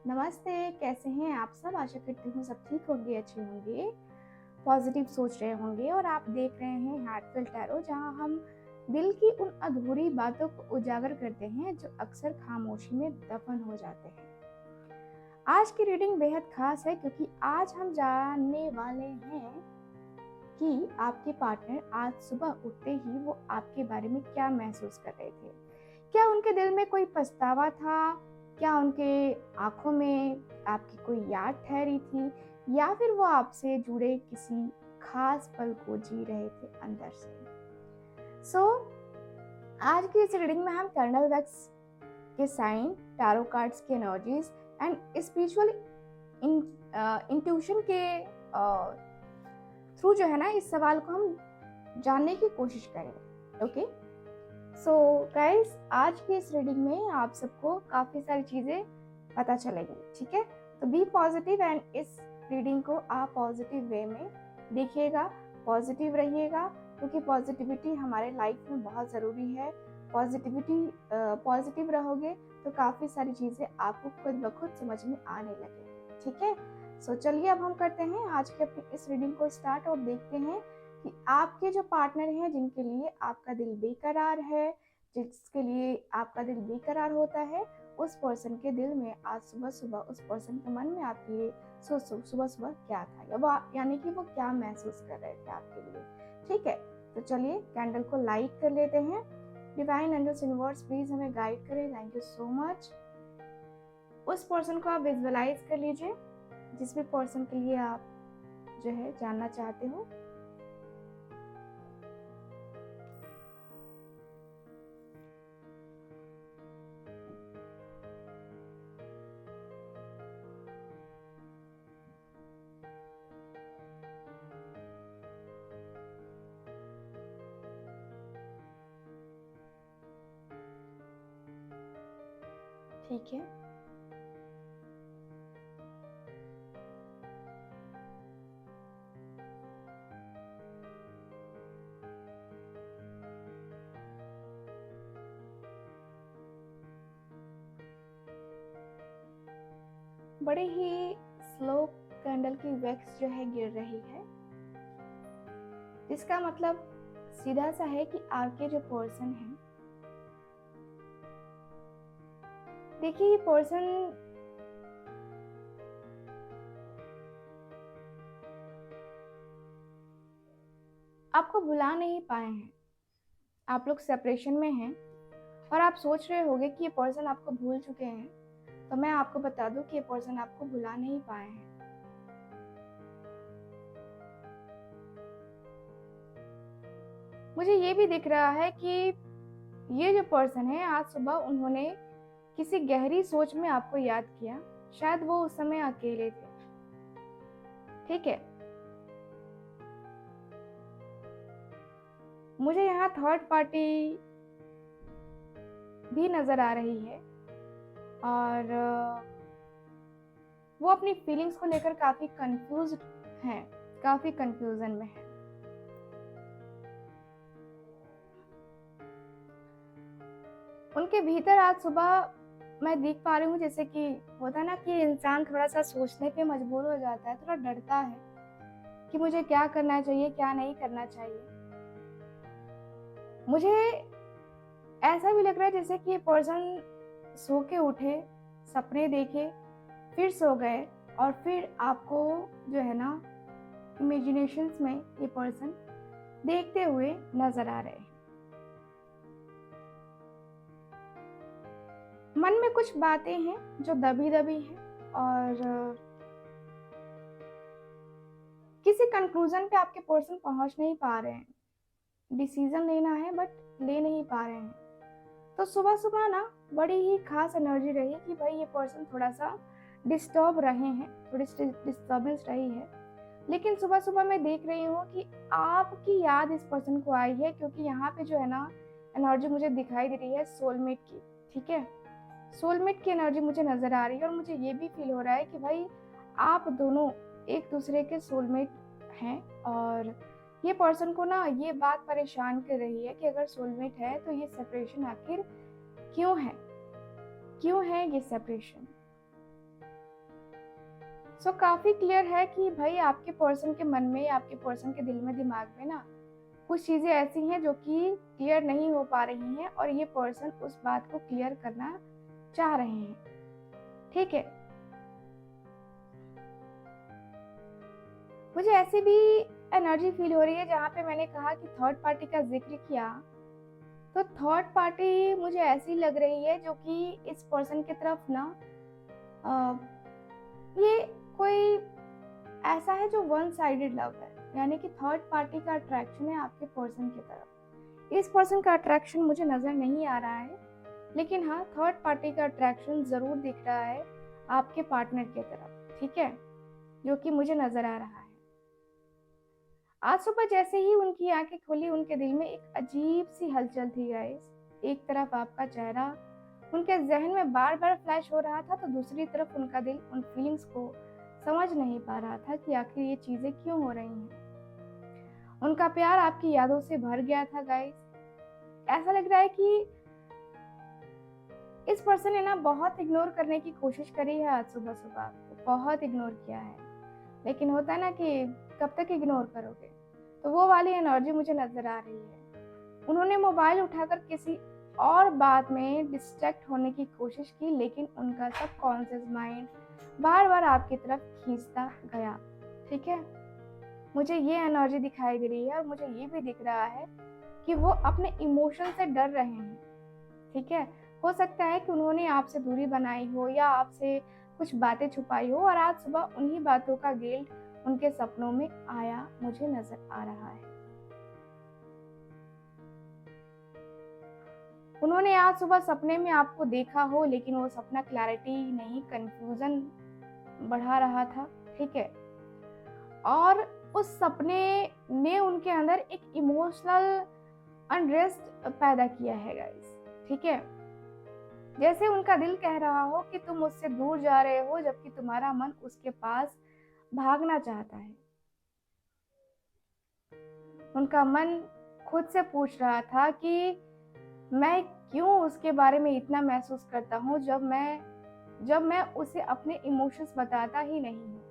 नमस्ते, कैसे हैं आप सब? आशा करती हूँ सब ठीक होंगे, अच्छे होंगे, पॉजिटिव सोच रहे होंगे और आप देख रहे हैं हार्टफेल टैरो, जहाँ हम दिल की उन अधूरी बातों को उजागर करते हैं जो अक्सर खामोशी में दफन हो जाते हैं। आज की रीडिंग बेहद खास है क्योंकि आज हम जानने वाले हैं कि आपके पार्टनर आज सुबह उठते ही वो आपके बारे में क्या महसूस कर रहे थे। क्या उनके दिल में कोई पछतावा था? क्या उनके आंखों में आपकी कोई याद ठहरी थी, या फिर वो आपसे जुड़े किसी खास पल को जी रहे थे अंदर से? आज की इस रीडिंग में हम कर्नल वैक्स के साइन, टैरो कार्ड्स के एनर्जीज एंड स्पिरिचुअल इंट्यूशन के थ्रू जो है ना, इस सवाल को हम जानने की कोशिश करेंगे। ओके, सो गाइस, आज की इस रीडिंग में आप सबको काफ़ी सारी चीज़ें पता चलेंगी, ठीक है? तो बी पॉजिटिव एंड इस रीडिंग को आप पॉजिटिव वे में देखिएगा, पॉजिटिव रहिएगा, क्योंकि पॉजिटिविटी हमारे लाइफ में बहुत ज़रूरी है। पॉजिटिव रहोगे तो काफ़ी सारी चीज़ें आपको खुद ब खुद समझ में आने लगेगी, ठीक है? सो चलिए अब हम करते हैं आज की अपनी इस रीडिंग को स्टार्ट और देखते हैं कि आपके जो पार्टनर हैं, जिनके लिए आपका दिल बेकरार है, जिसके लिए आपका दिल बेकरार होता है, उस पर्सन के दिल में आज सुबह सुबह, उस पर्सन के मन में आपके सुबह सुबह क्या था, या वो यानी कि वो क्या महसूस कर रहे थे आपके लिए। ठीक है, तो चलिए कैंडल को लाइट कर लेते हैं। डिवाइन एंजल्स यूनिवर्स प्लीज हमें गाइड करें। Thank you so much. उस पर्सन को आप विजुअलाइज कर लीजिए जिस भी पर्सन के लिए आप जो है जानना चाहते हो। ठीक है, बड़े ही स्लो कैंडल की वैक्स जो है गिर रही है, जिसका मतलब सीधा सा है कि आपके जो पर्सन है, देखिए ये पर्सन आपको भुला नहीं पाए हैं। आप लोग सेपरेशन में हैं और आप सोच रहे होंगे कि ये पर्सन आपको भूल चुके हैं, तो मैं आपको बता दूं कि ये पर्सन आपको भुला नहीं पाए हैं। मुझे ये भी दिख रहा है कि ये जो पर्सन है, आज सुबह उन्होंने किसी गहरी सोच में आपको याद किया। शायद वो उस समय अकेले थे, ठीक है? मुझे यहाँ थर्ड पार्टी भी नजर आ रही है और वो अपनी फीलिंग्स को लेकर काफी कंफ्यूज हैं, काफी कंफ्यूजन में है। उनके भीतर आज सुबह मैं देख पा रही हूँ, जैसे कि होता है ना कि इंसान थोड़ा सा सोचने पे मजबूर हो जाता है, थोड़ा डरता है कि मुझे क्या करना चाहिए, क्या नहीं करना चाहिए। मुझे ऐसा भी लग रहा है जैसे कि ये पर्सन सो के उठे, सपने देखे, फिर सो गए और फिर आपको जो है ना, इमेजिनेशंस में ये पर्सन देखते हुए नजर आ रहे हैं। मन में कुछ बातें हैं जो दबी दबी हैं और किसी कंक्लूजन पे आपके पर्सन पहुंच नहीं पा रहे हैं। डिसीजन लेना है बट ले नहीं पा रहे हैं। तो सुबह सुबह ना बड़ी ही खास एनर्जी रही कि भाई ये पर्सन थोड़ा सा डिस्टर्ब रहे हैं, थोड़ी डिस्टर्बेंस रही है। लेकिन सुबह सुबह मैं देख रही हूँ कि आपकी याद इस पर्सन को आई है, क्योंकि यहाँ पे जो है ना एनर्जी मुझे दिखाई दे रही है सोलमेट की। ठीक है, सोलमेट की एनर्जी मुझे नजर आ रही है और मुझे ये भी फील हो रहा है कि भाई आप दोनों एक दूसरे के सोलमेट हैं। और ये पर्सन को ना ये बात परेशान कर रही है कि अगर सोलमेट है तो ये सेपरेशन आखिर क्यों है, क्यों है ये सेपरेशन। सो काफ़ी क्लियर है कि भाई आपके पर्सन के मन में, आपके पर्सन के दिल में, दिमाग में ना कुछ चीज़ें ऐसी हैं जो कि क्लियर नहीं हो पा रही हैं और ये पर्सन उस बात को क्लियर करना चाह रहे हैं। ठीक है, मुझे ऐसी भी एनर्जी फील हो रही है जहाँ पे मैंने कहा कि थर्ड पार्टी का जिक्र किया, तो थर्ड पार्टी मुझे ऐसी लग रही है जो कि इस पर्सन की तरफ ना ये कोई ऐसा है जो वन साइडेड लव है, यानी कि थर्ड पार्टी का अट्रैक्शन है आपके पर्सन की तरफ। इस पर्सन का अट्रैक्शन मुझे नज़र नहीं आ रहा है, लेकिन हाँ थर्ड पार्टी का अट्रैक्शन ज़रूर दिख रहा है आपके पार्टनर की तरफ। ठीक है, जो कि मुझे नज़र आ रहा है। आज सुबह जैसे ही उनकी आंखें खुली, उनके दिल में एक अजीब सी हलचल थी गाइस। एक तरफ आपका चेहरा उनके जहन में बार बार फ्लैश हो रहा था, तो दूसरी तरफ उनका दिल उन फीलिंग्स को समझ नहीं पा रहा था कि आखिर ये चीजें क्यों हो रही हैं। उनका प्यार आपकी यादों से भर गया था गाइस। ऐसा लग रहा है कि इस पर्सन ने ना बहुत इग्नोर करने की कोशिश करी है। आज सुबह सुबह आपको बहुत इग्नोर किया है, लेकिन होता है ना कि कब तक इग्नोर करोगे, तो वो वाली एनर्जी मुझे नजर आ रही है। उन्होंने मोबाइल उठाकर किसी और बात में डिस्ट्रैक्ट होने की कोशिश की, लेकिन उनका सबकॉन्शियस माइंड बार बार आपकी तरफ खींचता गया। ठीक है, मुझे ये एनर्जी दिखाई दे रही है और मुझे ये भी दिख रहा है कि वो अपने इमोशन से डर रहे हैं। ठीक है, हो सकता है कि उन्होंने आपसे दूरी बनाई हो या आपसे कुछ बातें छुपाई हो और आज सुबह उन्हीं बातों का गिल्ट उनके सपनों में आया मुझे नजर आ रहा है। उन्होंने आज सुबह सपने में आपको देखा हो, लेकिन वो सपना क्लैरिटी नहीं, कंफ्यूजन बढ़ा रहा था। ठीक है, और उस सपने ने उनके अंदर एक इमोशनल अनरेस्ट पैदा किया है गाइस। ठीक है, जैसे उनका दिल कह रहा हो कि तुम मुझसे दूर जा रहे हो, जबकि तुम्हारा मन उसके पास भागना चाहता है। उनका मन खुद से पूछ रहा था कि मैं क्यों उसके बारे में इतना महसूस करता हूँ जब मैं उसे अपने इमोशंस बताता ही नहीं हूँ।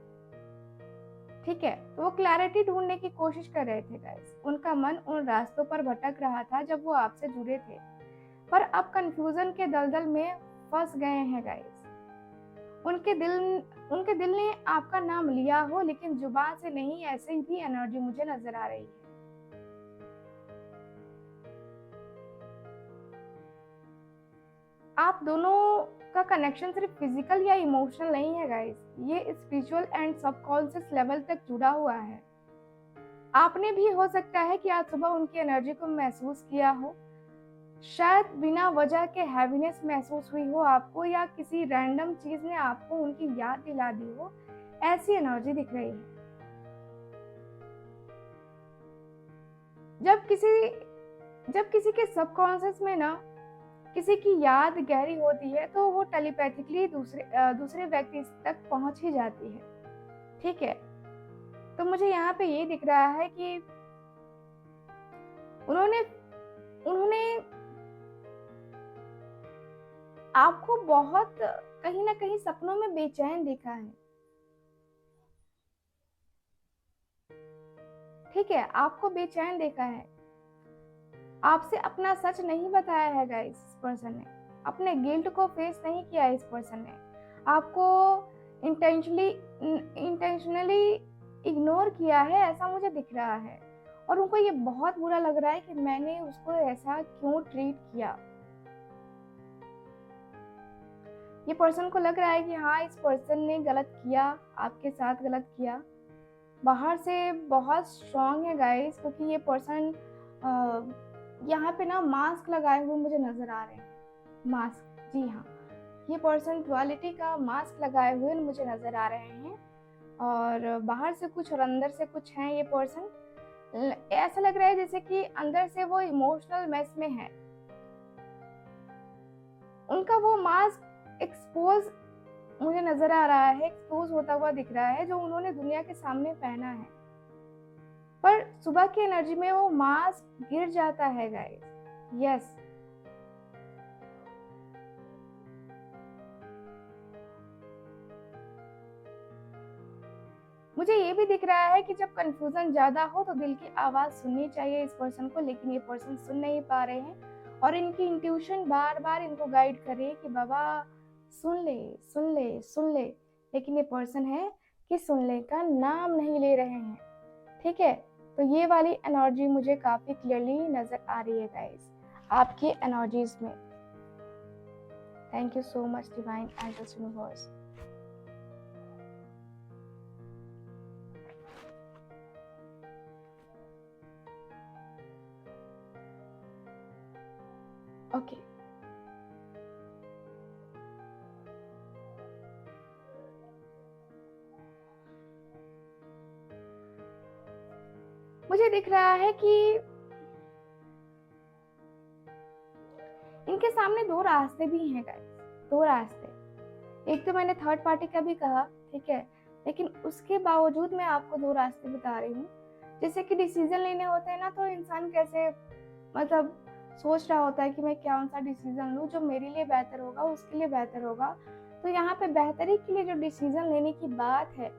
ठीक है, तो वो क्लैरिटी ढूंढने की कोशिश कर रहे थे गाइस। उनका मन उन रास्तों पर भटक रहा था जब वो आपसे जुड़े थे, पर अब कंफ्यूजन के दलदल में फंस गए हैं गाइस। उनके दिल ने आपका नाम लिया हो, लेकिन जुबान से नहीं। ऐसे भी एनर्जी मुझे नजर आ रही है। आप दोनों का कनेक्शन सिर्फ फिजिकल या इमोशनल नहीं है गाइस, ये स्पिरिचुअल एंड सबकॉन्शियस लेवल तक जुड़ा हुआ है। आपने भी हो सकता है कि आज सुबह उनकी एनर्जी को महसूस किया हो। शायद बिना वजह के हैवीनेस महसूस हुई हो आपको, या किसी रैंडम चीज ने आपको उनकी याद दिला दी हो। ऐसी एनर्जी दिख रही है। जब किसी के सबकॉन्शियस में ना किसी की याद गहरी होती है, तो वो टेलीपैथिकली दूसरे व्यक्ति तक पहुंच ही जाती है। ठीक है, तो मुझे यहाँ पे ये दिख रहा है कि उन्होंने आपको बहुत कहीं ना कहीं सपनों में बेचैन देखा है। ठीक है, आपको बेचैन देखा है। आपसे अपना सच नहीं बताया है गाइस। इस पर्सन ने अपने गिल्ट को फेस नहीं किया। इस पर्सन ने आपको इंटेंशनली इग्नोर किया है, ऐसा मुझे दिख रहा है। और उनको ये बहुत बुरा लग रहा है कि मैंने उसको ऐसा क्यों ट्रीट किया। ये पर्सन को लग रहा है कि हाँ, इस पर्सन ने गलत किया, आपके साथ गलत किया। बाहर से बहुत स्ट्रांग है गाइस, क्योंकि ये पर्सन यहाँ पे ना मास्क लगाए हुए मुझे नजर आ रहे हैं। मास्क, जी हाँ, ये पर्सन डुअलिटी का मास्क लगाए हुए मुझे नजर आ रहे हैं। और बाहर से कुछ और अंदर से कुछ है। ये पर्सन ऐसा लग रहा है जैसे कि अंदर से वो इमोशनल मेस में है। उनका वो मास्क एक्सपोज मुझे नजर आ रहा है, एक्सपोज होता हुआ दिख रहा है, जो उन्होंने दुनिया के सामने पहना है। पर सुबह की एनर्जी में वो मास्क गिर जाता है गाइस। यस, मुझे ये भी दिख रहा है कि जब कंफ्यूजन ज़्यादा हो तो दिल की आवाज़ सुननी चाहिए इस पर्सन को, लेकिन ये पर्सन सुन नहीं पा रहे हैं और इनकी इंट्यूशन बार बार इनको गाइड कर रही है कि बाबा सुन ले सुन ले सुन ले, लेकिन ये पर्सन है कि सुनने का नाम नहीं ले रहे हैं। ठीक है, तो ये वाली एनर्जी मुझे काफ़ी क्लियरली नज़र आ रही है गाइस आपकी एनर्जीज में। Thank you so much divine angels universe. Okay, मुझे दिख रहा है कि इनके सामने दो रास्ते भी हैं गाइस, दो रास्ते। एक तो मैंने थर्ड पार्टी का भी कहा, ठीक है, लेकिन उसके बावजूद मैं आपको दो रास्ते बता रही हूँ। जैसे कि डिसीजन लेने होते हैं ना, तो इंसान कैसे मतलब सोच रहा होता है कि मैं कौन सा डिसीजन लूँ जो मेरे लिए बेहतर होगा, उसके लिए बेहतर होगा। तो यहाँ पे बेहतरी के लिए जो डिसीजन लेने की बात है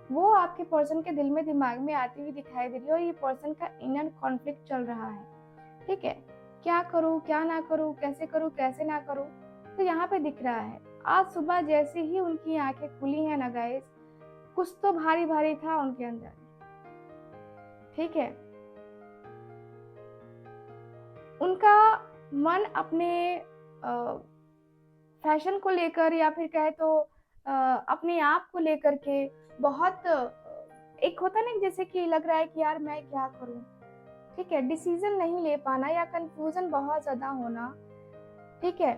वो आपके पर्सन के दिल में दिमाग में आती हुई दिखाई दे रही है और ये पर्सन का इनर कॉन्फ्लिक्ट चल रहा है। ठीक है, क्या करूँ क्या ना करूँ, कैसे ना करूँ। तो यहाँ पे दिख रहा है आज सुबह जैसे ही उनकी आंखें खुली हैं ना गाइस, कुछ तो भारी भारी था उनके अंदर। ठीक है, उनका मन अपने फैशन को लेकर या फिर कहे तो अपने आप को लेकर के बहुत एक होता ना जैसे कि लग रहा है कि यार मैं क्या करूं। ठीक है, डिसीजन नहीं ले पाना या कंफ्यूजन बहुत ज्यादा होना, ठीक है,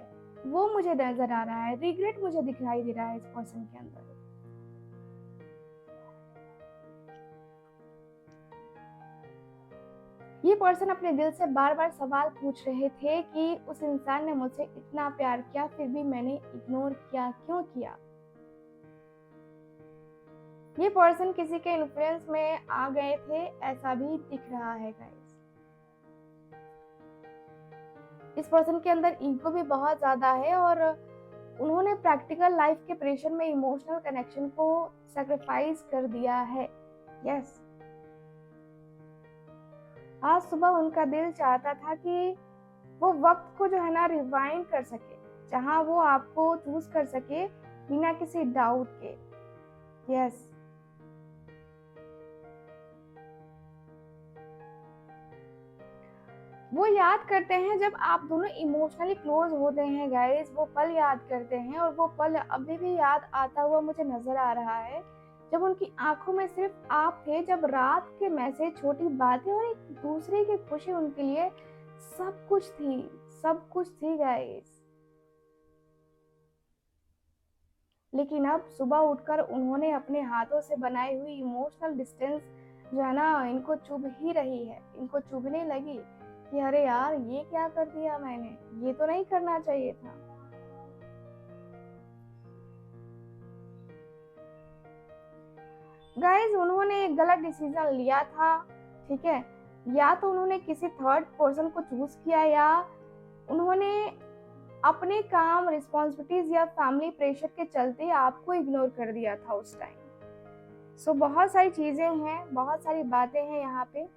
वो मुझे नजर आ रहा है। रिग्रेट मुझे दिखाई दे रहा है इस पर्सन के अंदर। ये पर्सन अपने दिल से बार बार सवाल पूछ रहे थे कि उस इंसान ने मुझसे इतना प्यार किया फिर भी मैंने इग्नोर किया, क्यों किया। ये पर्सन किसी के इन्फ्लुएंस में आ गए थे, ऐसा भी दिख रहा है गाइस। इस पर्सन के अंदर ईगो भी बहुत ज्यादा है और उन्होंने प्रैक्टिकल लाइफ के प्रेशर में इमोशनल कनेक्शन को सैक्रिफाइस कर दिया है। यस, आज सुबह उनका दिल चाहता था कि वो वक्त को जो है ना रिवाइंड कर सके, जहां वो आपको चूज कर सके बिना किसी डाउट के। यस, वो याद करते हैं जब आप दोनों इमोशनली क्लोज होते हैं गाइस, वो पल याद करते हैं और वो पल अभी भी याद आता हुआ मुझे नजर आ रहा है जब उनकी आंखों में सिर्फ आप थे, जब रात के मैसेज, छोटी बातें और एक दूसरे की खुशी उनके लिए सब कुछ थी, सब कुछ थी गाइस। लेकिन अब सुबह उठकर उन्होंने अपने हाथों से बनाई हुई इमोशनल डिस्टेंस जो है ना इनको चुभ ही रही है, इनको चुभने लगी कि अरे यार ये क्या कर दिया मैंने, ये तो नहीं करना चाहिए था। गाइस, उन्होंने एक गलत डिसीजन लिया था। ठीक है, या तो उन्होंने किसी थर्ड पर्सन को चूज किया या उन्होंने अपने काम, रिस्पॉन्सिबिलिटीज या फैमिली प्रेशर के चलते आपको इग्नोर कर दिया था उस टाइम। सो बहुत सारी चीजें हैं, बहुत सारी बातें हैं यहाँ पे,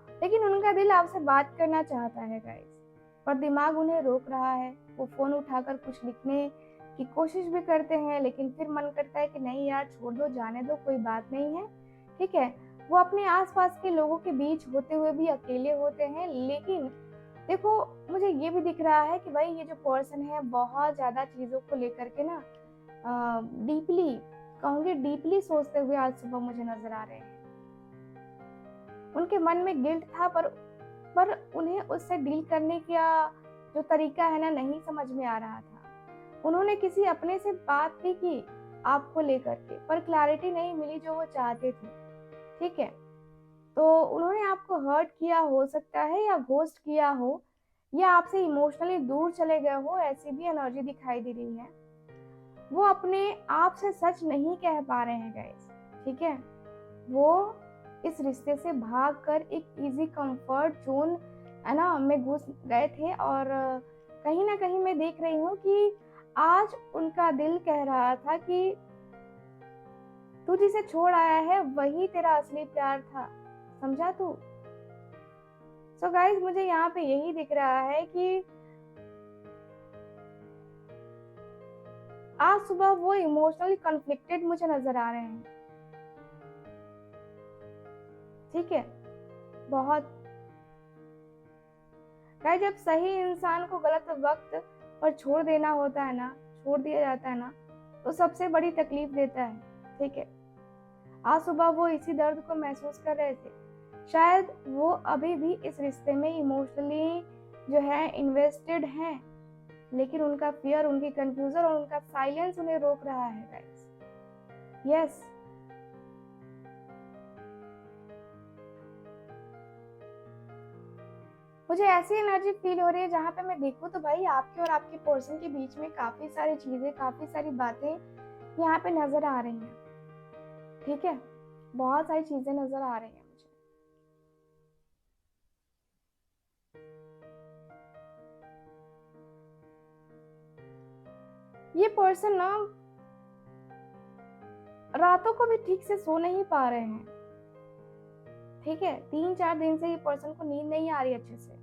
लेकिन उनका दिल आपसे बात करना चाहता है गाइस, पर दिमाग उन्हें रोक रहा है। वो फोन उठाकर कुछ लिखने की कोशिश भी करते हैं, लेकिन फिर मन करता है कि नहीं यार छोड़ दो, जाने दो, कोई बात नहीं है। ठीक है, वो अपने आसपास के लोगों के बीच होते हुए भी अकेले होते हैं। लेकिन देखो, मुझे ये भी दिख रहा है कि भाई ये जो पर्सन है बहुत ज्यादा चीजों को लेकर के ना डीपली कहूंगी, डीपली सोचते हुए आज सुबह मुझे नजर आ रहे हैं। उनके मन में गिल्ट था, पर उन्हें उससे डील करने का जो तरीका है ना नहीं समझ में आ रहा था। उन्होंने किसी अपने से बात भी की आपको लेकर के, पर क्लैरिटी नहीं मिली जो वो चाहते थे। ठीक है, तो उन्होंने आपको हर्ट किया हो सकता है या घोस्ट किया हो या आपसे इमोशनली दूर चले गए हो, ऐसी भी एनर्जी दिखाई दे रही है। वो अपने आप से सच नहीं कह पा रहे हैं गाइस। ठीक है, वो इस रिश्ते से भागकर एक इजी कंफर्ट जोन है ना में घुस गए थे और कहीं ना कहीं मैं देख रही हूँ कि आज उनका दिल कह रहा था कि तू जिसे छोड़ आया है वही तेरा असली प्यार था, समझा तू। सो गाइस, मुझे यहाँ पे यही दिख रहा है कि आज सुबह वो इमोशनली कन्फ्लिक्टेड मुझे नजर आ रहे हैं। ठीक है, बहुत। गाइस, जब सही इंसान को गलत वक्त पर छोड़ देना होता है ना, छोड़ दिया जाता है ना, तो सबसे बड़ी तकलीफ देता है। ठीक है, आज सुबह वो इसी दर्द को महसूस कर रहे थे। शायद वो अभी भी इस रिश्ते में इमोशनली जो है इन्वेस्टेड हैं, लेकिन उनका फियर, उनकी कंफ्यूजन और उनका साइलेंस उन्हें रोक रहा है गाइस। यस, मुझे ऐसी एनर्जी फील हो रही है जहाँ पे मैं देखूँ तो भाई आपके और आपके पर्सन के बीच में काफी सारी चीजें, काफी सारी बातें यहाँ पे नजर आ रही हैं। ठीक है, बहुत सारी चीजें नजर आ रही हैं मुझे। ये पर्सन ना रातों को भी ठीक से सो नहीं पा रहे हैं। ठीक है, 3-4 दिन से ये पर्सन को नींद नहीं आ रही अच्छे से।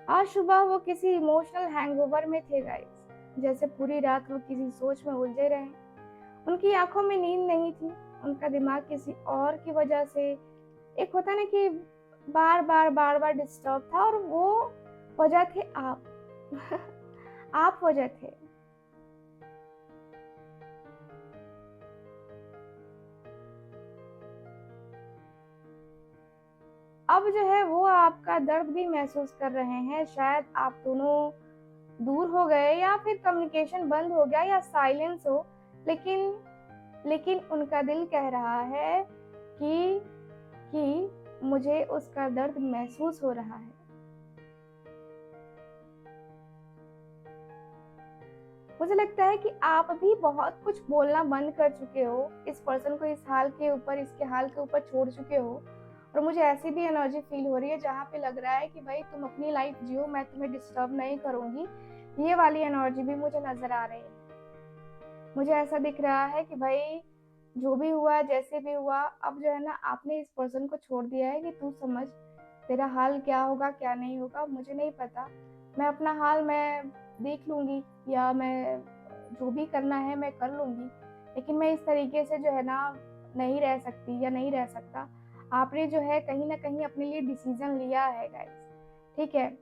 आज सुबह वो किसी इमोशनल हैंगओवर में थे गाइस, जैसे पूरी रात वो किसी सोच में उलझे रहे। उनकी आंखों में नींद नहीं थी, उनका दिमाग किसी और की वजह से, एक होता ना कि बार बार डिस्टर्ब था, और वो वजह थे आप। आप वजह थे। अब जो है वो आपका दर्द भी महसूस कर रहे हैं। शायद आप दोनों दूर हो गए, या फिर कम्युनिकेशन बंद हो गया, या साइलेंस हो, लेकिन उनका दिल कह रहा है कि मुझे उसका दर्द महसूस हो रहा है। मुझे लगता है कि आप भी बहुत कुछ बोलना बंद कर चुके हो, इस पर्सन को इस हाल के ऊपर, इसके हाल के ऊपर छोड़ चुके हो। और मुझे ऐसी भी एनर्जी फील हो रही है जहाँ पे लग रहा है कि भाई तुम अपनी लाइफ जियो, मैं तुम्हें डिस्टर्ब नहीं करूंगी। ये वाली एनर्जी भी मुझे नजर आ रही है। मुझे ऐसा दिख रहा है कि भाई जो भी हुआ, जैसे भी हुआ, अब जो है ना आपने इस पर्सन को छोड़ दिया है कि तू समझ, तेरा हाल क्या होगा क्या नहीं होगा मुझे नहीं पता, मैं अपना हाल मैं देख लूंगी, या मैं जो भी करना है मैं कर लूंगी, लेकिन मैं इस तरीके से जो है ना नहीं रह सकती या नहीं रह सकता। आपने जो है कहीं ना कहीं अपने लिए डिसीजन लिया है गाइस। ठीक है,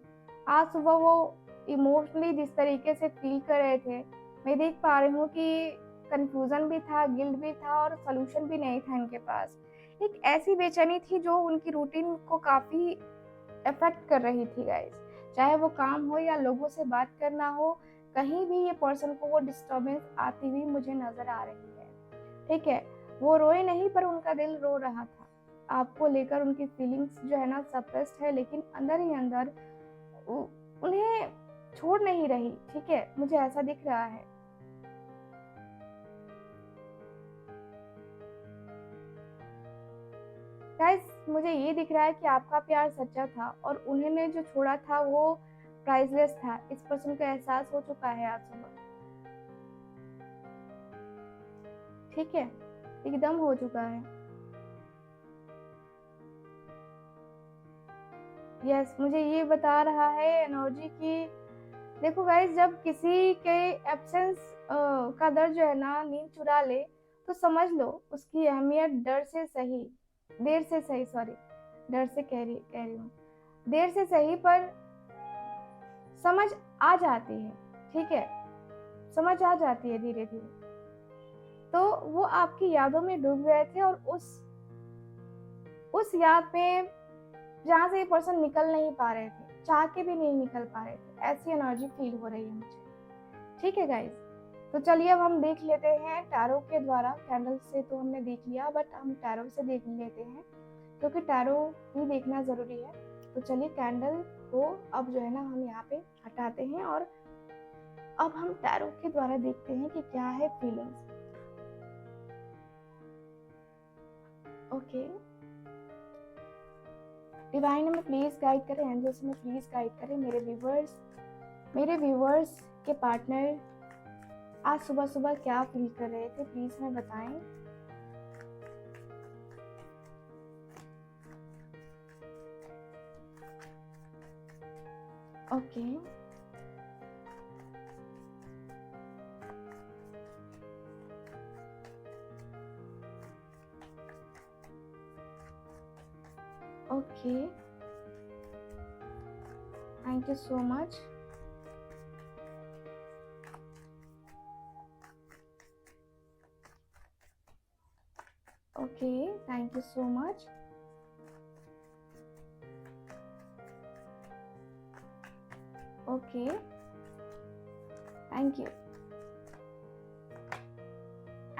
आज सुबह वो इमोशनली जिस तरीके से फील कर रहे थे, मैं देख पा रही हूँ कि कंफ्यूजन भी था, गिल्ट भी था, और सोल्यूशन भी नहीं था इनके पास। एक ऐसी बेचैनी थी जो उनकी रूटीन को काफी इफेक्ट कर रही थी गाइस। चाहे वो काम हो या लोगों से बात करना हो, कहीं भी ये पर्सन को वो डिस्टर्बेंस आती हुई मुझे नजर आ रही है। ठीक है, वो रोए नहीं पर उनका दिल रो रहा था। आपको लेकर उनकी फीलिंग्स जो है ना सप्रेस्ड है, लेकिन अंदर ही अंदर उन्हें छोड़ नहीं रही। ठीक है, मुझे ऐसा दिख रहा है। गाइस, मुझे ये दिख रहा है कि आपका प्यार सच्चा था, और उन्होंने जो छोड़ा था वो प्राइसलेस था। इस पर्सन को एहसास हो चुका है आज सुबह। ठीक है, एकदम हो चुका है। यस, मुझे ये बता रहा है एनर्जी की, देखो गाइस, जब किसी के एब्सेंस का दर्द जो है ना नींद चुरा ले, तो समझ लो उसकी अहमियत देर से सही, सॉरी, डर से कह रही हूँ, देर से सही पर समझ आ जाती है। ठीक है, समझ आ जाती है धीरे धीरे। तो वो आपकी यादों में डूब गए थे, और उस याद में जहाँ से ये पर्सन निकल नहीं पा रहे थे, चाह के भी नहीं निकल पा रहे थे। ऐसी एनर्जी फील हो रही है मुझे। ठीक है गाइस, तो चलिए अब हम देख लेते हैं टैरो के द्वारा। कैंडल से तो हमने देख लिया, बट हम टैरो से देख लेते हैं, क्योंकि टैरो भी देखना जरूरी है। तो चलिए कैंडल को अब जो है ना हम यहाँ पे हटाते हैं, और अब हम टैरो के द्वारा देखते हैं कि क्या है फीलिंग्स। ओके, डिवाइन हमें प्लीज गाइड करें, एंजल्स में प्लीज गाइड करें मेरे व्यूवर्स। मेरे व्यूअर्स के पार्टनर आज सुबह सुबह क्या फील कर रहे थे, प्लीज हमें बताएं। Okay, okay, thank you so much. Okay, thank you so much. Okay, thank you.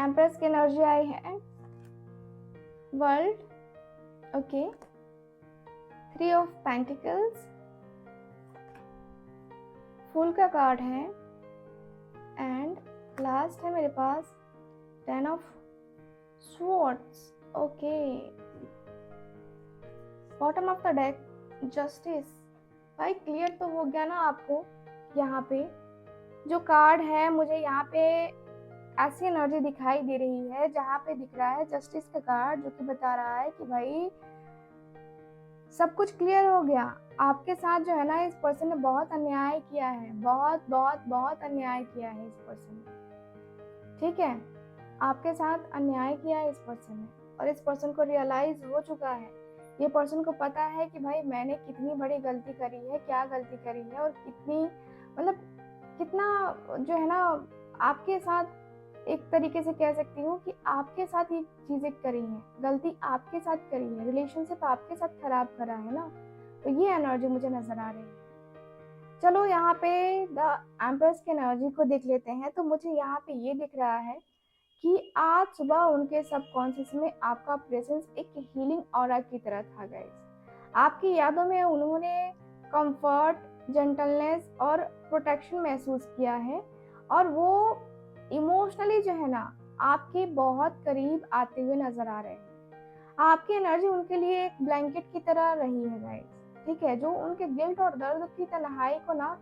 Empress की एनर्जी आई है, वर्ल्ड, ओके, 3 ऑफ पेंटिकल्स, फूल का कार्ड है, एंड लास्ट है मेरे पास 10 of swords. Okay, bottom of the deck justice. भाई clear तो हो गया ना आपको। यहाँ पे जो कार्ड है, मुझे यहाँ पे ऐसी एनर्जी दिखाई दे रही है जहाँ पे दिख रहा है जस्टिस का कार्ड, जो कि बता रहा है कि भाई सब कुछ क्लियर हो गया। आपके साथ जो है ना, इस पर्सन ने बहुत अन्याय किया है, बहुत बहुत बहुत अन्याय किया है इस पर्सन ने। ठीक है, आपके साथ अन्याय किया है इस पर्सन ने, और इस पर्सन को रियलाइज हो चुका है। ये पर्सन को पता है कि भाई मैंने कितनी बड़ी गलती करी है, क्या गलती करी है, और कितनी मतलब कितना जो है ना आपके साथ, एक तरीके से कह सकती हूँ कि आपके साथ ये चीजें करी हैं, गलती आपके साथ करी है, रिलेशनशिप आपके साथ खराब करा है ना। तो ये एनर्जी मुझे नजर आ रही है। चलो यहाँ पे द एम्प्रेस की एनर्जी को देख लेते हैं। तो मुझे यहाँ पे ये दिख रहा है कि आज सुबह उनके सबकॉन्शियस में आपका प्रेजेंस एक हीलिंग ऑरा की तरह था गाइस। आपकी यादों में उन्होंने कंफर्ट, जेंटलनेस और प्रोटेक्शन महसूस किया है, और वो इमोशनली जो है ना आपके बहुत करीब आते हुए नजर आ रहे हैं। आपकी एनर्जी उनके लिए एक ब्लैंकेट की तरह रही है गाइस, ठीक है, जो उनके गिल्ट और दर्द की तन्हाई को ना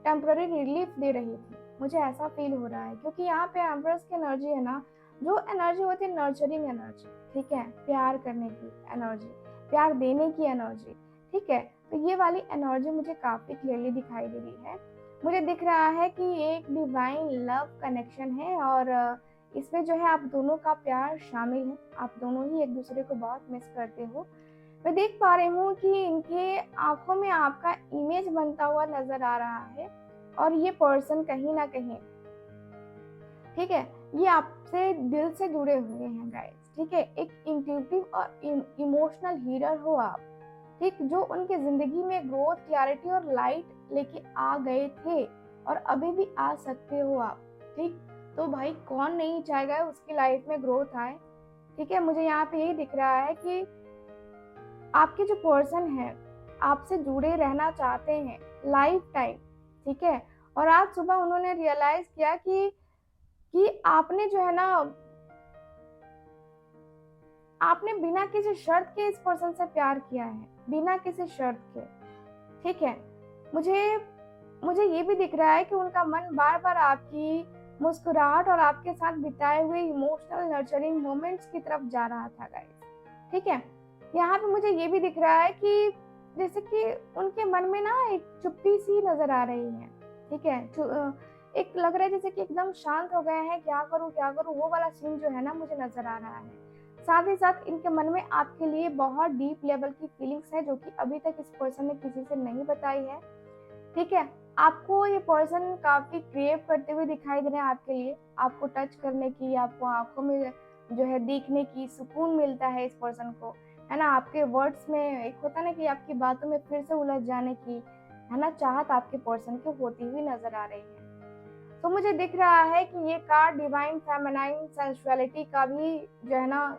टेम्पररी रिलीफ दे रही थी। मुझे ऐसा फील हो रहा है क्योंकि यहाँ पे एम्प्रेस की एनर्जी है ना, जो एनर्जी होती है नर्चरिंग एनर्जी, ठीक है, प्यार करने की एनर्जी, प्यार देने की एनर्जी, ठीक है। तो ये वाली एनर्जी मुझे काफी क्लियरली दिखाई दे रही है। मुझे दिख रहा है कि एक डिवाइन लव कनेक्शन है, और इसमें जो है आप दोनों का प्यार शामिल है। आप दोनों ही एक दूसरे को बहुत मिस करते हो। मैं देख पा रही हूँ कि इनके आंखों में आपका इमेज बनता हुआ नजर आ रहा है, और ये पर्सन कहीं ना कहीं, ठीक है, ये आपसे दिल से जुड़े हुए हैं गाइस, ठीक है। एक इंट्यूटिव और इमोशनल हीलर हो आप, ठीक, जो उनकी जिंदगी में ग्रोथ, क्लैरिटी और लाइट लेके आ गए थे, और अभी भी आ सकते हो आप, ठीक। तो भाई कौन नहीं चाहेगा उसकी लाइफ में ग्रोथ आए, ठीक है। मुझे यहाँ पे यही दिख रहा है कि आपके जो पर्सन है आपसे जुड़े रहना चाहते हैं लाइफ टाइम, ठीक है। और आज सुबह उन्होंने रियलाइज किया कि आपने जो है ना, आपने बिना किसी शर्त के इस पर्सन से प्यार किया है, बिना किसी शर्त के, ठीक है। मुझे ये भी दिख रहा है कि उनका मन बार बार आपकी मुस्कुराहट और आपके साथ बिताए हुए इमोशनल नर्चरिंग मोमेंट्स की तरफ जा रहा था गाइस, ठीक है। यहाँ पे मुझे ये भी दिख रहा है कि जैसे कि उनके मन में ना एक चुप्पी सी नजर आ रही है, ठीक है। एक लग रहा है जैसे कि एकदम शांत हो गए हैं, क्या करूं, वो वाला सीन जो है ना मुझे नजर आ रहा है। साथ ही साथ इनके मन में आपके लिए बहुत डीप लेवल की फीलिंग्स है, जो कि अभी तक इस पर्सन ने किसी से नहीं बताई है, ठीक है। आपको ये पर्सन काफी क्रेव करते हुए दिखाई दे रहे हैं आपके लिए, आपको टच करने की, आपको आंखों में जो है देखने की सुकून मिलता है इस पर्सन को, है ना। आपके वर्ड्स में एक होता ना कि आपकी बातों में फिर से उलझ जाने की, है ना, चाहत आपके पर्सन को होती हुई नजर आ रही है। तो मुझे दिख रहा है कि ये कार्ड डिवाइन फेमिनाइन सेंसुअलिटी का भी जो है ना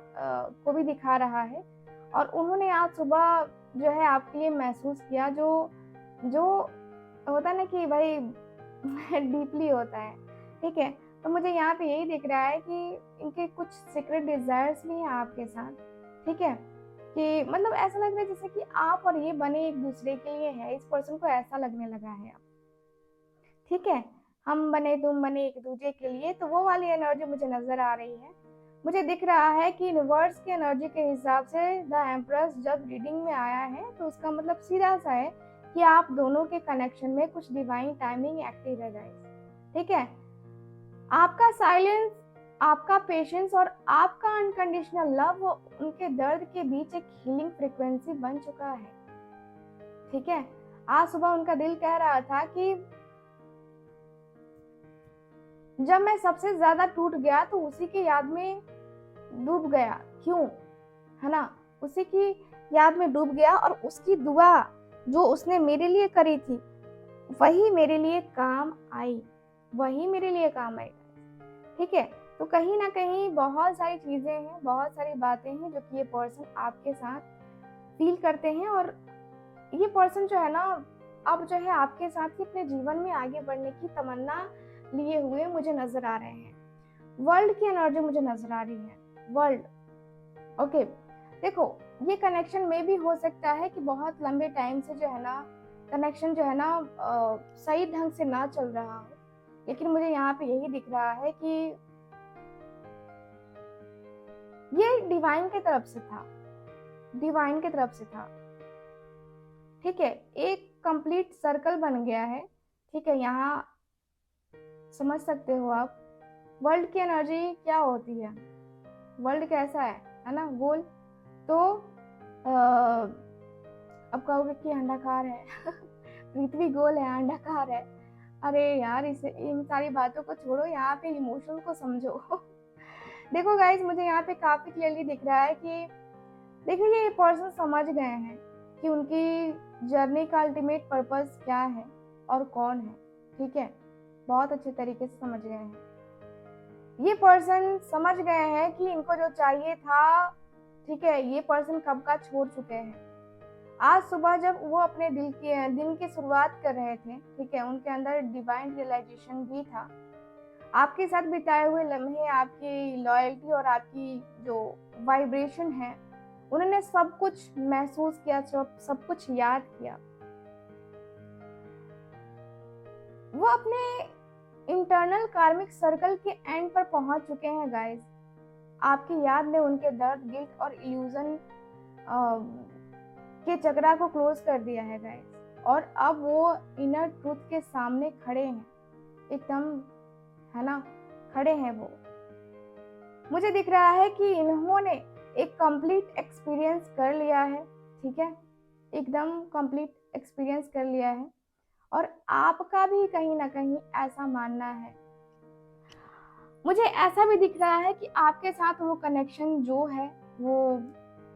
को भी दिखा रहा है, और उन्होंने आज सुबह जो है आपके लिए महसूस किया, जो होता है ना कि भाई डीपली होता है, ठीक है। तो मुझे यहाँ पे यही दिख रहा है कि इनके कुछ सीक्रेट डिजायर्स भी हैं आपके साथ, ठीक है, कि मतलब ऐसा लग रहा है जैसे कि आप और ये बने एक दूसरे के लिए है। इस पर्सन को ऐसा लगने लगा है अब, ठीक है, हम बने तुम बने एक दूसरे के लिए, तो वो वाली एनर्जी मुझे नजर आ रही है। मुझे दिख रहा है कि यूनिवर्स की एनर्जी के हिसाब से द एम्प्रेस जब रीडिंग में आया है तो उसका मतलब सीधा सा है कि आप दोनों के कनेक्शन में कुछ डिवाइन टाइमिंग एक्टिव है गाइस। ठीक है, आपका साइलेंस, आपका पेशेंस और आपका अनकंडीशनल लव उनके दर्द के बीच एक हीलिंग फ्रीक्वेंसी बन चुका है। ठीक है, आज सुबह उनका दिल कह रहा था कि जब मैं सबसे ज्यादा टूट गया तो उसी की याद में डूब गया, क्यों, है ना, उसी की याद में डूब गया और उसकी दुआ जो उसने मेरे लिए करी थी वही मेरे लिए काम आई, वही मेरे लिए काम आई। ठीक है, तो कहीं ना कहीं बहुत सारी चीजें हैं, बहुत सारी बातें हैं जो कि ये पर्सन आपके साथ फील करते हैं, और ये पर्सन जो है ना अब जो है आपके साथ ही अपने जीवन में आगे बढ़ने की तमन्ना लिए हुए मुझे नजर आ रहे हैं। वर्ल्ड की एनर्जी मुझे नजर आ रही है, वर्ल्ड। ओके, देखो ये कनेक्शन में भी हो सकता है कि बहुत लंबे टाइम से जो है ना कनेक्शन जो है ना सही ढंग से ना चल रहा हो, लेकिन मुझे यहाँ पे यही दिख रहा है कि ये डिवाइन की तरफ से था, डिवाइन की तरफ से था। ठीक है, एक कंप्लीट सर्कल बन गया है। ठीक है, यहाँ समझ सकते हो आप वर्ल्ड की एनर्जी क्या होती है, वर्ल्ड कैसा है ना, गोल। तो अब कहोगे कि अंडाकार है पृथ्वी गोल है, अंडाकार है। अरे यार इसे इन सारी बातों को छोड़ो, यहाँ पे इमोशन को समझो देखो गाइस, मुझे यहाँ पे काफी क्लियरली दिख रहा है कि देखो ये पर्सन समझ गए हैं कि उनकी जर्नी का अल्टीमेट पर्पस क्या है और कौन है। ठीक है, बहुत अच्छे तरीके से समझ गए हैं। ये पर्सन समझ गए हैं कि इनको जो चाहिए था, ठीक है, ये पर्सन कब का छोड़ चुके हैं। आज सुबह जब वो अपने दिन की शुरुआत कर रहे थे, ठीक है, उनके अंदर डिवाइन रियलाइजेशन भी था। आपके साथ बिताए हुए लम्हे, आपकी लॉयल्टी और आपकी जो वाइब्रेशन है, उन्होंने सब कुछ महसूस किया, सब कुछ याद किया। वो अपने इंटरनल कार्मिक सर्कल के एंड पर पहुंच चुके हैं गाइस। आपकी याद ने उनके दर्द, गिल्ट और इल्यूजन के चक्रा को क्लोज कर दिया है गाइस, और अब वो इनर ट्रूथ के सामने खड़े हैं, एकदम, है ना, खड़े हैं वो। मुझे दिख रहा है कि इन्होंने एक कंप्लीट एक्सपीरियंस कर लिया है। ठीक है, एकदम कंप्लीट एक्सपीरियंस कर लिया है, और आपका भी कहीं ना कहीं ऐसा मानना है। मुझे ऐसा भी दिख रहा है कि आपके साथ वो कनेक्शन जो है वो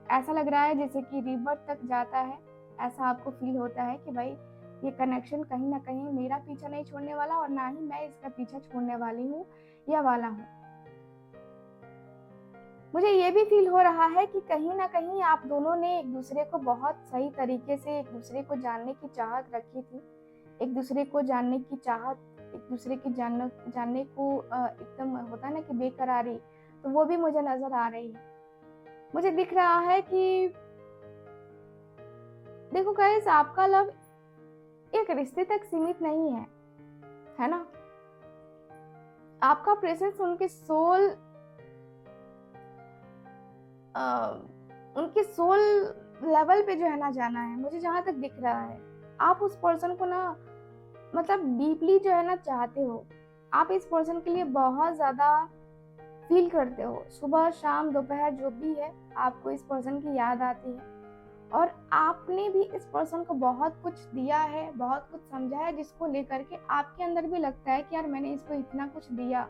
ऐसा लग रहा है जैसे कि रिबर्थ तक जाता है। ऐसा आपको फील होता है कि भाई ये कनेक्शन कहीं ना कहीं मेरा पीछा नहीं छोड़ने वाला, और ना ही मैं इसका पीछा छोड़ने वाली हूँ या वाला हूँ। मुझे ये भी फील हो रहा है कि कहीं ना कहीं आप दोनों ने एक दूसरे को बहुत सही तरीके से एक दूसरे को जानने की चाहत रखी थी, एक दूसरे को जानने की चाहत, एक दूसरे की जानने को एकदम होता है ना कि बेकरारी, तो वो भी मुझे नजर आ रही है। मुझे दिख रहा है कि देखो गाइस, आपका लव एक रिश्ते तक सीमित नहीं है ना। आपका प्रेजेंस उनके सोल लेवल पे जो है ना जाना है। मुझे जहां तक दिख रहा है आप उस पर्सन को ना मतलब डीपली जो है ना चाहते हो, आप इस पर्सन के लिए बहुत ज्यादा फील करते हो। सुबह शाम दोपहर जो भी है, आपको इस पर्सन की याद आती है, और आपने भी इस पर्सन को बहुत कुछ दिया है, बहुत कुछ समझा है, जिसको लेकर के आपके अंदर भी लगता है कि यार मैंने इसको इतना कुछ दिया,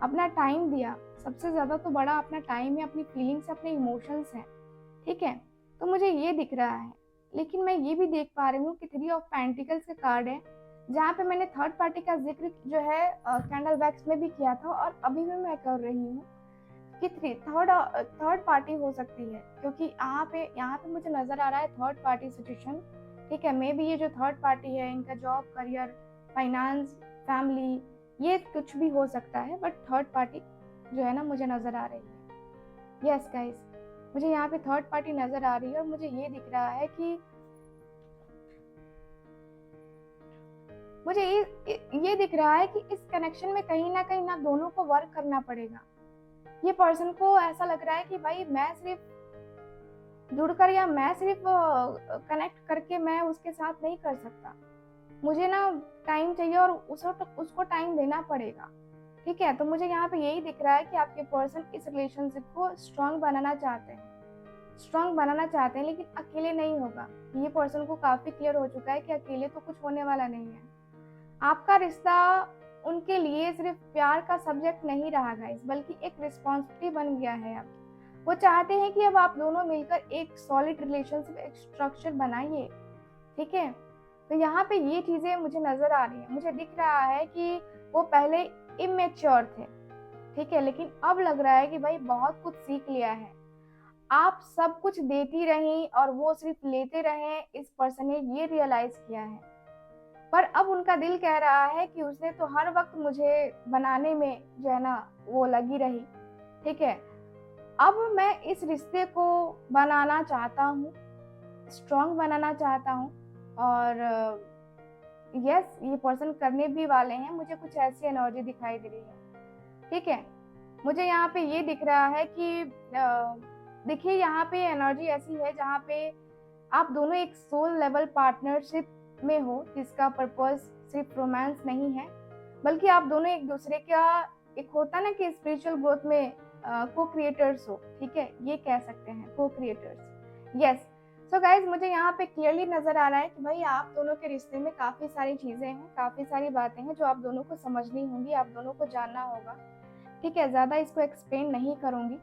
अपना टाइम दिया। सबसे ज्यादा तो बड़ा अपना टाइम है, अपनी फीलिंग्स, अपने इमोशंस हैं। ठीक है, तो मुझे ये दिख रहा है, लेकिन मैं ये भी देख पा रही हूँ कि 3 ऑफ पेंटिकल्स का कार्ड है, जहाँ पे मैंने थर्ड पार्टी का जिक्र जो है कैंडल वैक्स में भी किया था, और अभी भी मैं कर रही हूँ कि थर्ड पार्टी हो सकती है, क्योंकि यहाँ पे मुझे नजर आ रहा है थर्ड पार्टी सिचुएशन। ठीक है, मे बी ये जो थर्ड पार्टी है, इनका जॉब, करियर, फाइनेंस, फैमिली, ये कुछ भी हो सकता है, बट थर्ड पार्टी जो है ना मुझे नजर आ रही है। यस गाइस, मुझे यहाँ पे थर्ड पार्टी नजर आ रही है, और मुझे ये दिख रहा है कि मुझे ये दिख रहा है कि इस कनेक्शन में कहीं ना दोनों को वर्क करना पड़ेगा। ये पर्सन को ऐसा लग रहा है कि भाई मैं सिर्फ जुड़कर या मैं सिर्फ कनेक्ट करके मैं उसके साथ नहीं कर सकता, मुझे ना टाइम चाहिए और उसको टाइम देना पड़ेगा। ठीक है, तो मुझे यहाँ पे यही दिख रहा है कि आपके पर्सन इस रिलेशनशिप को स्ट्रांग बनाना चाहते हैं, लेकिन अकेले नहीं होगा। ये पर्सन को काफी क्लियर हो चुका है कि अकेले तो कुछ होने वाला नहीं है। आपका रिश्ता उनके लिए सिर्फ प्यार का सब्जेक्ट नहीं रहा गाइस, बल्कि एक रिस्पॉन्सिबिलिटी बन गया है। अब वो चाहते हैं कि अब आप दोनों मिलकर एक सॉलिड रिलेशनशिप, एक स्ट्रक्चर बनाइए। ठीक है, तो यहाँ पे ये चीजें मुझे नजर आ रही है। मुझे दिख रहा है कि वो पहले इमेच्योर थे, ठीक है, लेकिन अब लग रहा है कि भाई बहुत कुछ सीख लिया है। आप सब कुछ देती रही और वो सिर्फ लेते रहे, इस पर्सन ने ये रियलाइज किया है। पर अब उनका दिल कह रहा है कि उसने तो हर वक्त मुझे बनाने में जो है ना वो लगी रही। ठीक है, अब मैं इस रिश्ते को बनाना चाहता हूँ, स्ट्रॉन्ग बनाना चाहता हूँ, और यस ये पर्सन करने भी वाले हैं। मुझे कुछ ऐसी एनर्जी दिखाई दे रही है। ठीक है, मुझे यहाँ पे ये दिख रहा है कि देखिए यहाँ पे एनर्जी ऐसी है जहाँ पे आप दोनों एक सोल लेवल पार्टनरशिप में हो, जिसका पर्पस सिर्फ रोमांस नहीं है, बल्कि आप दोनों एक दूसरे का एक होता ना कि स्पिरिचुअल ग्रोथ में को क्रिएटर्स हो। ठीक है, ये कह सकते हैं को क्रिएटर्स। यस, सो गाइज मुझे यहाँ पे क्लियरली नजर आ रहा है कि भाई आप दोनों के रिश्ते में काफी सारी चीजें हैं, काफी सारी बातें हैं जो आप दोनों को समझनी होंगी, आप दोनों को जानना होगा। ठीक है, ज्यादा इसको एक्सप्लेन नहीं करूंगी।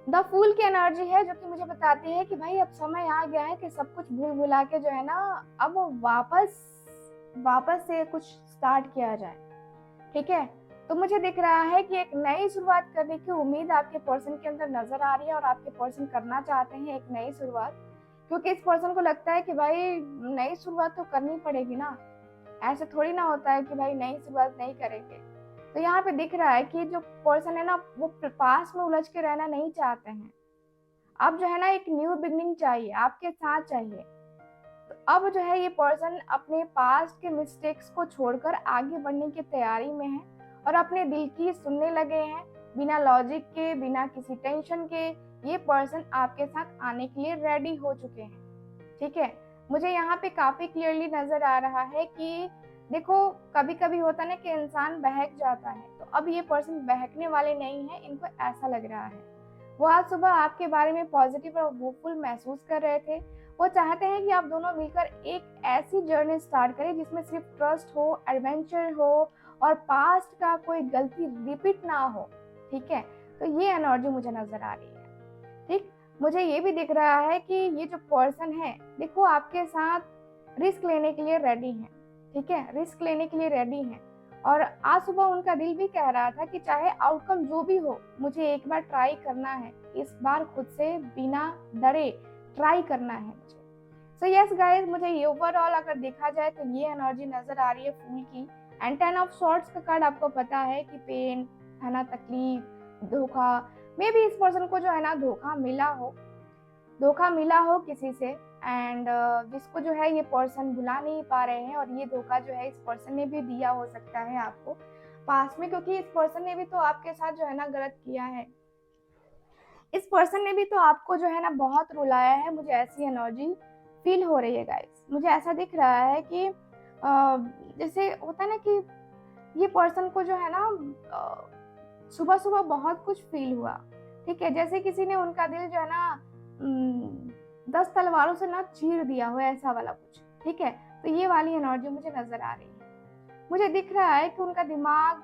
द फूल की एनर्जी है जो कि मुझे बताती है कि भाई अब समय आ गया है कि सब कुछ भूल भुला के जो है ना अब वापस से कुछ स्टार्ट किया जाए। ठीक है, तो मुझे दिख रहा है कि एक नई शुरुआत करने की उम्मीद आपके पर्सन के अंदर नजर आ रही है और आपके पर्सन करना चाहते हैं एक नई शुरुआत, क्योंकि इस पर्सन को लगता है कि भाई नई शुरुआत तो करनी पड़ेगी ना, ऐसे थोड़ी ना होता है कि भाई नई शुरुआत नहीं करेंगे। तो यहाँ पे दिख रहा है कि जो पर्सन है ना वो पास्ट में उलझ के रहना नहीं चाहते हैं। अब जो है ना एक न्यू बिगनिंग चाहिए, आपके साथ चाहिए। तो अब जो है ये पर्सन अपने पास्ट के मिस्टेक्स को छोड़कर आगे बढ़ने की तैयारी में है और अपने दिल की सुनने लगे हैं, बिना लॉजिक के, बिना किसी टेंशन के। ये पर्सन आपके साथ आने के लिए रेडी हो चुके हैं। ठीक है, मुझे यहाँ पे काफी क्लियरली नजर आ रहा है कि देखो कभी कभी होता है ना कि इंसान बहक जाता है, तो अब ये पर्सन बहकने वाले नहीं है, इनको ऐसा लग रहा है। वो आज सुबह आपके बारे में पॉजिटिव और होपफुल महसूस कर रहे थे। वो चाहते हैं कि आप दोनों मिलकर एक ऐसी जर्नी स्टार्ट करें जिसमें सिर्फ ट्रस्ट हो, एडवेंचर हो और पास्ट का कोई गलती रिपीट ना हो। ठीक है, तो ये एनर्जी मुझे नजर आ रही है। ठीक, मुझे ये भी दिख रहा है कि ये जो पर्सन है देखो आपके साथ रिस्क लेने के लिए रेडी है। ठीक है, रिस्क लेने के लिए रेडी है और आज सुबह उनका दिल भी कह रहा था कि चाहे आउटकम जो भी हो, मुझे एक बार ट्राई करना है, इस बार खुद से बिना डरे ट्राई करना है मुझे। सो यस गाइस, मुझे ये ओवरऑल अगर देखा जाए तो ये एनर्जी नजर आ रही है फूल की। एंड 10 ऑफ सॉर्ड्स का कार्ड आपको पता है कि पेन है ना, तकलीफ, धोखा। मे बी इस पर्सन को जो है ना धोखा मिला हो किसी से, एंड जिसको जो है ये पर्सन भुला नहीं पा रहे हैं, और ये धोखा जो है इस पर्सन ने भी दिया हो सकता है आपको पास में, क्योंकि इस पर्सन ने भी तो आपके साथ जो है ना गलत किया है। इस पर्सन ने भी तो आपको जो है ना बहुत रुलाया है। मुझे ऐसी एनर्जी फील हो रही है गाइस। मुझे ऐसा दिख रहा है कि जैसे होता है ना कि ये पर्सन को जो है ना सुबह सुबह बहुत कुछ फील हुआ। ठीक है, जैसे किसी ने उनका दिल जो है ना 10 तलवारों से ना चीर दिया हो, ऐसा वाला कुछ। ठीक है, तो ये वाली एनर्जी मुझे नजर आ रही है। मुझे दिख रहा है कि उनका दिमाग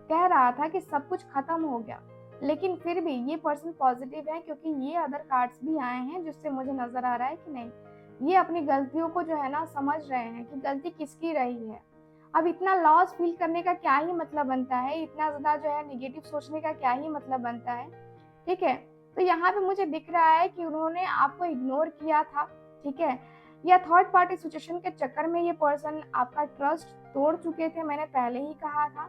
कह रहा था कि सब कुछ खत्म हो गया, लेकिन फिर भी ये पर्सन पॉजिटिव है, क्योंकि ये अदर कार्ड्स भी आए हैं जिससे मुझे नजर आ रहा है कि नहीं, ये अपनी गलतियों को जो है ना समझ रहे हैं कि गलती किसकी रही है। अब इतना लॉस फील करने का क्या ही मतलब बनता है, इतना ज्यादा जो है निगेटिव सोचने का क्या ही मतलब बनता है। ठीक है, तो यहाँ पे मुझे दिख रहा है कि उन्होंने आपको इग्नोर किया था। ठीक है, या थर्ड पार्टी सिचुएशन के चक्कर में ये पर्सन आपका ट्रस्ट तोड़ चुके थे, मैंने पहले ही कहा था।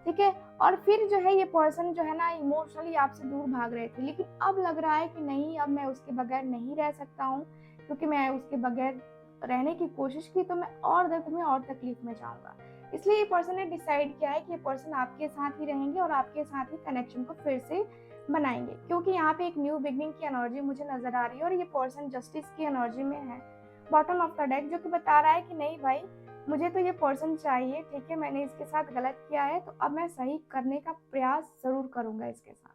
ठीक है, और फिर जो है ये पर्सन जो है ना इमोशनली आपसे दूर भाग रहे थे, लेकिन अब लग रहा है कि नहीं, अब मैं उसके बगैर नहीं रह सकता हूँ, क्योंकि मैं उसके बगैर रहने की कोशिश की तो मैं और दर्द में और तकलीफ में जाऊंगा। इसलिए ये पर्सन ने डिसाइड किया है कि ये पर्सन आपके साथ ही रहेंगे और आपके साथ ही कनेक्शन को फिर से बनाएंगे, क्योंकि यहाँ पे एक न्यू बिगनिंग की एनर्जी मुझे नजर आ रही है और ये पर्सन जस्टिस की एनर्जी में है, बॉटम ऑफ द डेक, जो कि बता रहा है कि नहीं भाई, मुझे तो ये पर्सन चाहिए, ठीक है, मैंने इसके साथ गलत किया है तो अब मैं सही करने का प्रयास जरूर करूंगा इसके साथ,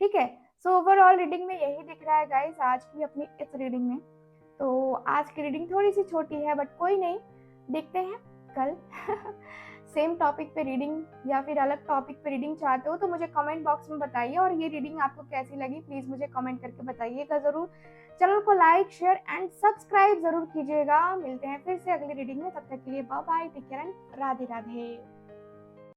ठीक है। सो ओवरऑल रीडिंग में यही दिख रहा है गाइस आज की अपनी इस रीडिंग में। तो आज की रीडिंग थोड़ी सी छोटी है बट कोई नहीं, देखते हैं कल सेम टॉपिक पे रीडिंग या फिर अलग टॉपिक पे रीडिंग चाहते हो तो मुझे कमेंट बॉक्स में बताइए, और ये रीडिंग आपको कैसी लगी प्लीज मुझे कमेंट करके बताइएगा जरूर। चैनल को लाइक शेयर एंड सब्सक्राइब जरूर कीजिएगा। मिलते हैं फिर से अगली रीडिंग में, तब तक के लिए bye bye, take care and Radhe Radhe.